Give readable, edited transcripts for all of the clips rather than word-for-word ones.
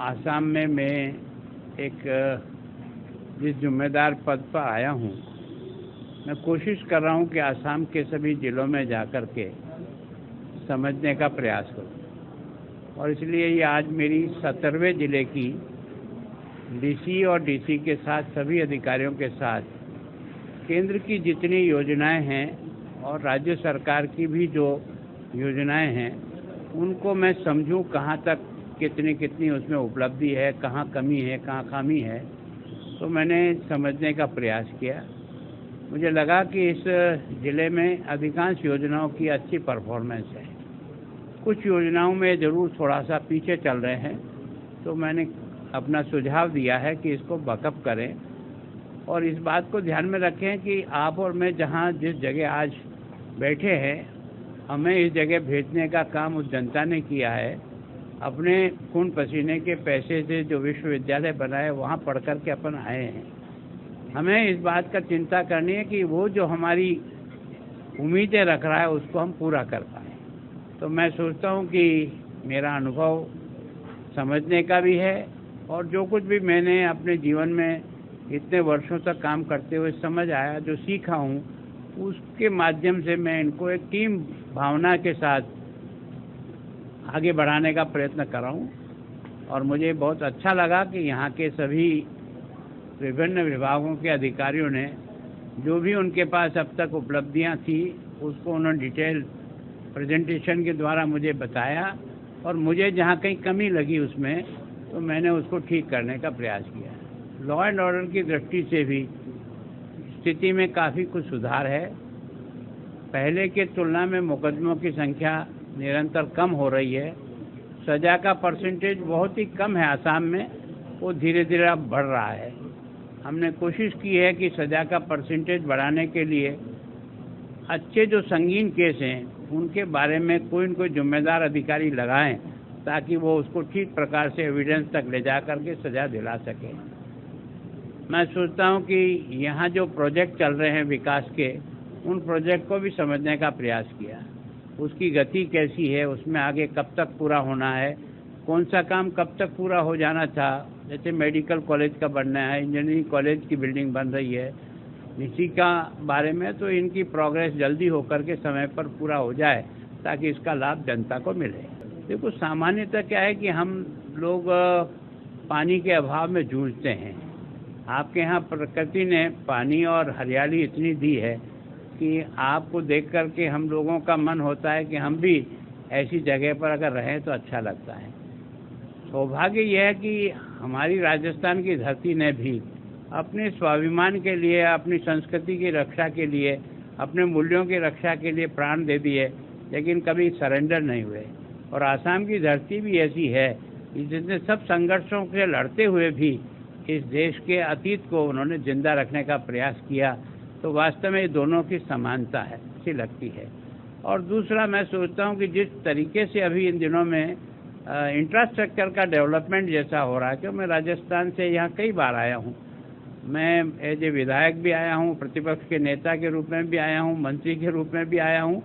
आसाम में मैं एक जिस जिम्मेदार पद पर आया हूँ, मैं कोशिश कर रहा हूँ कि आसाम के सभी ज़िलों में जाकर के समझने का प्रयास करूँ। और इसलिए ये आज मेरी 17वें ज़िले की डीसी और डीसी के साथ सभी अधिकारियों के साथ केंद्र की जितनी योजनाएं हैं और राज्य सरकार की भी जो योजनाएं हैं उनको मैं समझूं, कहाँ तक कितनी कितनी उसमें उपलब्धि है, कहाँ कमी है, कहाँ खामी है। तो मैंने समझने का प्रयास किया। मुझे लगा कि इस ज़िले में अधिकांश योजनाओं की अच्छी परफॉर्मेंस है। कुछ योजनाओं में ज़रूर थोड़ा सा पीछे चल रहे हैं, तो मैंने अपना सुझाव दिया है कि इसको बकअप करें और इस बात को ध्यान में रखें कि आप और मैं जहां जिस जगह आज बैठे हैं, हमें इस जगह भेजने का काम उस जनता ने किया है। अपने खून पसीने के पैसे से जो विश्वविद्यालय बनाए वहाँ पढ़ कर के अपन आए हैं। हमें इस बात का चिंता करनी है कि वो जो हमारी उम्मीदें रख रहा है उसको हम पूरा कर पाएँ। तो मैं सोचता हूँ कि मेरा अनुभव समझने का भी है और जो कुछ भी मैंने अपने जीवन में इतने वर्षों तक काम करते हुए समझ आया, जो सीखा हूँ, उसके माध्यम से मैं इनको एक टीम भावना के साथ आगे बढ़ाने का प्रयत्न कर रहा हूँ। और मुझे बहुत अच्छा लगा कि यहाँ के सभी विभिन्न विभागों के अधिकारियों ने जो भी उनके पास अब तक उपलब्धियाँ थी उसको उन्होंने डिटेल प्रेजेंटेशन के द्वारा मुझे बताया और मुझे जहाँ कहीं कमी लगी उसमें तो मैंने उसको ठीक करने का प्रयास किया। लॉ एंड ऑर्डर की दृष्टि से भी स्थिति में काफ़ी कुछ सुधार है। पहले के तुलना में मुकदमों की संख्या निरंतर कम हो रही है। सज़ा का परसेंटेज बहुत ही कम है आसाम में, वो धीरे धीरे अब बढ़ रहा है। हमने कोशिश की है कि सज़ा का परसेंटेज बढ़ाने के लिए अच्छे जो संगीन केस हैं उनके बारे में कोई न कोई जिम्मेदार अधिकारी लगाएं ताकि वो उसको ठीक प्रकार से एविडेंस तक ले जा करके सज़ा दिला सके। मैं सोचता हूं कि यहाँ जो प्रोजेक्ट चल रहे हैं विकास के, उन प्रोजेक्ट को भी समझने का प्रयास किया। उसकी गति कैसी है, उसमें आगे कब तक पूरा होना है, कौन सा काम कब तक पूरा हो जाना था। जैसे मेडिकल कॉलेज का बनना है, इंजीनियरिंग कॉलेज की बिल्डिंग बन रही है, इसी का बारे में तो इनकी प्रोग्रेस जल्दी होकर के समय पर पूरा हो जाए ताकि इसका लाभ जनता को मिले। देखो, सामान्यतः क्या है कि हम लोग पानी के अभाव में जूझते हैं। आपके यहाँ प्रकृति ने पानी और हरियाली इतनी दी है कि आपको देख कर के हम लोगों का मन होता है कि हम भी ऐसी जगह पर अगर रहें तो अच्छा लगता है। सौभाग्य यह है कि हमारी राजस्थान की धरती ने भी अपने स्वाभिमान के लिए, अपनी संस्कृति की रक्षा के लिए, अपने मूल्यों की रक्षा के लिए प्राण दे दिए, लेकिन कभी सरेंडर नहीं हुए। और आसाम की धरती भी ऐसी है जिसने सब संघर्षों से लड़ते हुए भी इस देश के अतीत को उन्होंने जिंदा रखने का प्रयास किया। तो वास्तव में दोनों की समानता है, अच्छी लगती है। और दूसरा, मैं सोचता हूँ कि जिस तरीके से अभी इन दिनों में इंफ्रास्ट्रक्चर का डेवलपमेंट जैसा हो रहा है, क्योंकि मैं राजस्थान से यहाँ कई बार आया हूँ। मैं एज ए विधायक भी आया हूँ, प्रतिपक्ष के नेता के रूप में भी आया हूँ, मंत्री के रूप में भी आया हूँ।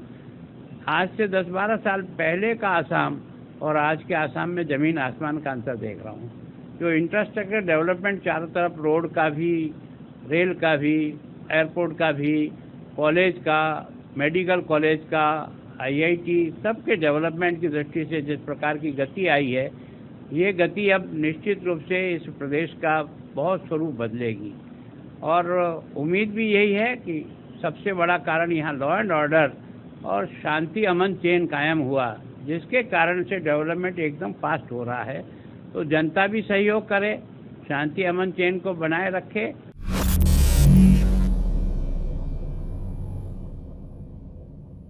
आज से 10-12 साल पहले का आसाम और आज के आसाम में ज़मीन आसमान का अंतर देख रहा हूँ। जो इंफ्रास्ट्रक्चर डेवलपमेंट चारों तरफ, रोड का भी, रेल का भी, एयरपोर्ट का भी, कॉलेज का, मेडिकल कॉलेज का, IIT, सबके डेवलपमेंट की दृष्टि से जिस प्रकार की गति आई है, ये गति अब निश्चित रूप से इस प्रदेश का बहुत स्वरूप बदलेगी। और उम्मीद भी यही है कि सबसे बड़ा कारण यहाँ लॉ एंड ऑर्डर और शांति अमन चैन कायम हुआ, जिसके कारण से डेवलपमेंट एकदम फास्ट हो रहा है। तो जनता भी सहयोग करे, शांति अमन चैन को बनाए रखे